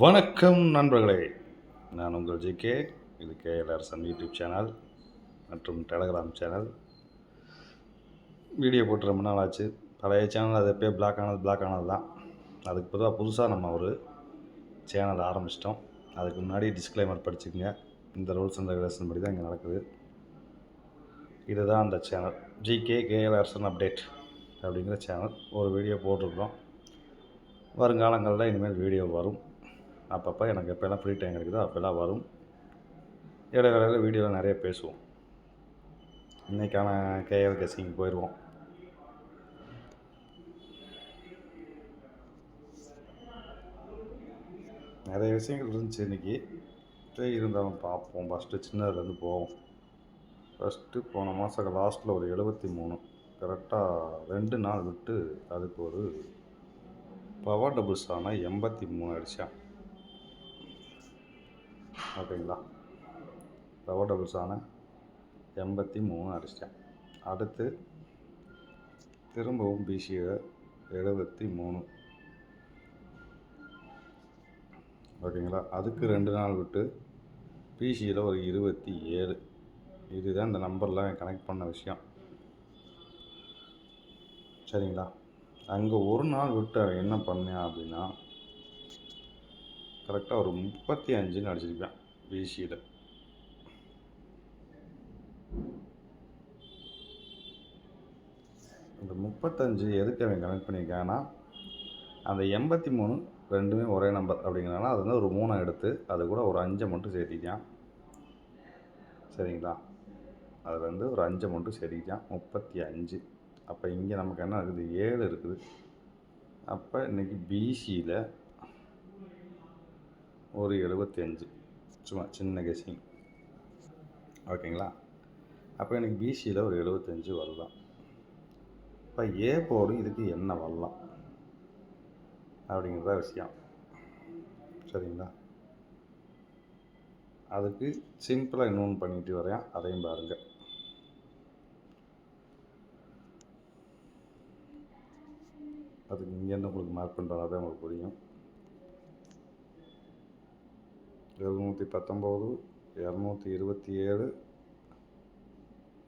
வணக்கம் நண்பர்களே, நான் உங்கள் ஜிகே. இது கேஎல்ஆர்எஸ்என் யூடியூப் சேனல் மற்றும் டெலகிராம் சேனல். வீடியோ போட்டு ரொம்ப நாள் ஆச்சு. பழைய சேனல் அது எப்போயே பிளாக் ஆனது தான். அதுக்கு பொதுவாக புதுசாக நம்ம ஒரு சேனல் ஆரம்பிச்சிட்டோம். அதுக்கு முன்னாடி டிஸ்க்ளைமர் படிச்சுக்கோங்க. இந்த ரூல்ஸ் அண்ட் ரெகுலேஷன் படி தான் இங்கே நடக்குது. இதுதான் அந்த சேனல், ஜிகே கேஎல்ஆர்எஸ்என் அப்டேட் அப்படிங்கிற சேனல். ஒரு வீடியோ போட்டிருக்கிறோம். வருங்காலங்களில் இனிமேல் வீடியோ வரும். அப்பப்போ எனக்கு எப்போல்லாம் ஃப்ரீ டைம் கிடைக்குதோ அப்போல்லாம் வரும். இடைவேளையில் வீடியோவில் நிறைய பேசுவோம். இன்றைக்கான கேஎல் கெஸ்ஸிங் போயிடுவோம். நிறைய விஷயங்கள் இருந்துச்சு இன்றைக்கி. இருந்தாலும் பார்ப்போம். ஃபஸ்ட்டு சின்னதுலேருந்து போவோம். ஃபஸ்ட்டு போன மாதம் லாஸ்ட்டில் ஒரு 73 கரெக்டாக 2 நாள் விட்டு அதுக்கு ஒரு பவர் டபுள்ஸ் ஆனால் 83 அடித்தான். ஓகேங்களா, பவர் டபுள்ஸ் ஆனால் 83 அடிச்சிட்டேன். அடுத்து திரும்பவும் பிசியை 73. ஓகேங்களா, அதுக்கு 2 நாள் விட்டு பிசியில் ஒரு 27. இதுதான் இந்த நம்பர்லாம் கனெக்ட் பண்ண விஷயம். சரிங்களா, அங்கே ஒரு நாள் விட்டு அவன் என்ன பண்ணேன் அப்படின்னா கரெக்டாக ஒரு 35 அடிச்சிருப்பேன் பிசியில். இந்த 35 எதுக்கு அவன் கனெக்ட் பண்ணியிருக்காங்கன்னா, அந்த 83 ரெண்டுமே ஒரே நம்பர் அப்படிங்கிறனால அது வந்து ஒரு 3 எடுத்து அது கூட ஒரு 5 மட்டும் சேர்த்திக்கான். சரிங்களா, அதில் வந்து ஒரு 5 மட்டும் சேர்த்திக்கான், 35. அப்போ இங்கே நமக்கு என்ன இருக்குது, 7 இருக்குது. அப்போ இன்றைக்கி பிசியில் ஒரு 75, சும்மா சின்ன கெஸ்ஸிங். ஓகேங்களா, அப்போ எனக்கு பிசியில் ஒரு 75 வரலாம். இப்போ ஏ போர்டு இதுக்கு என்ன வரலாம் அப்படிங்கிறத விஷயம். சரிங்களா, அதுக்கு சிம்பிளாக இன்னொன்று பண்ணிட்டு வரேன், அதையும் பாருங்கள். அதுக்கு இங்கேருந்து உங்களுக்கு மார்க் பண்ணுறதா உங்களுக்கு புரியும். 719, 227,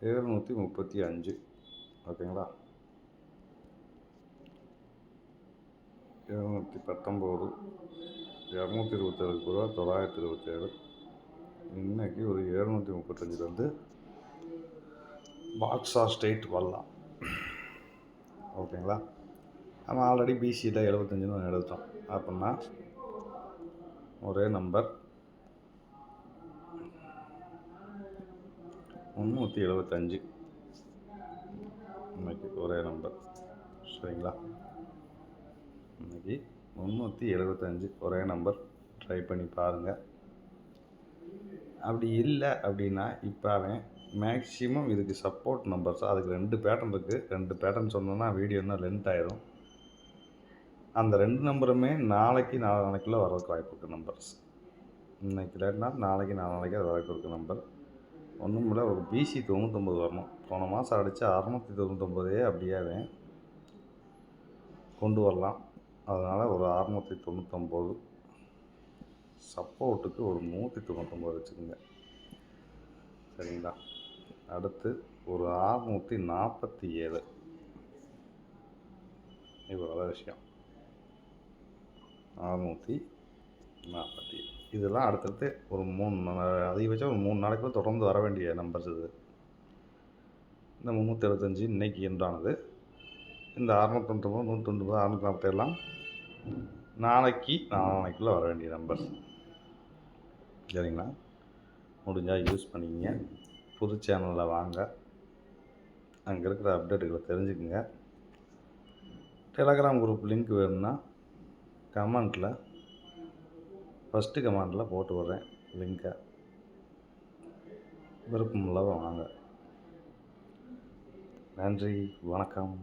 735. ஓகேங்களா, 719, 227 ரூபா 927. இன்றைக்கி ஒரு 735 வந்து பாக்ஸா ஸ்டேட் வரலாம். ஓகேங்களா, நம்ம ஆல்ரெடி பிசியில் 75 எடுத்தோம். அப்படின்னா ஒரே நம்பர் 375 இன்றைக்கி ஒரே நம்பர். சரிங்களா, இன்றைக்கி 375 ஒரே நம்பர். ட்ரை பண்ணி பாருங்கள். அப்படி இல்லை அப்படின்னா இப்போ அவன் மேக்ஸிமம் இதுக்கு சப்போர்ட் நம்பர்ஸ், அதுக்கு 2 பேட்டர்ன் இருக்குது. 2 பேட்டர்ன் சொன்னோன்னா வீடியோ இன்னும் லென்த் ஆயிரும். அந்த 2 நம்பருமே நாளைக்கு நாளைக்குள்ளே வரதுக்கு வாய்ப்பு இருக்குது நம்பர்ஸ். இன்றைக்கி இல்லைன்னா நாளைக்கு அது வாய்ப்பு இருக்குது நம்பர். ஒன்றும் இல்லை, ஒரு பிசி 99 வரணும். போன மாதம் அடித்தா 699 அப்படியே கொண்டு வரலாம். அதனால் ஒரு 699 சப்போர்ட்டுக்கு ஒரு 199 வச்சுக்கோங்க. சரிங்களா, அடுத்து ஒரு 647. இவ்வளோ விஷயம். 647 இதெல்லாம் அடுத்தடுத்து ஒரு 3 அதிகபட்சம் ஒரு 3 நாளைக்குள்ள தொடர்ந்து வர வேண்டிய நம்பர்ஸ் இது. இந்த 375 இன்றைக்கி என்றானது. இந்த 699, 199, 647 நாளைக்குள்ளே வர வேண்டிய நம்பர்ஸ். சரிங்களா, முடிஞ்சால் யூஸ் பண்ணிக்கங்க. புது சேனலில் வாங்க, அங்கே இருக்கிற அப்டேட்டுகளை தெரிஞ்சுக்குங்க. டெலகிராம் குரூப் லிங்க் வேணும்னா கமெண்ட்டில் ஃபஸ்ட்டு கமெண்டில் போட்டு விட்றேன் லிங்கை. விருப்பம் இல்லாத வாங்க. நன்றி, வணக்கம்.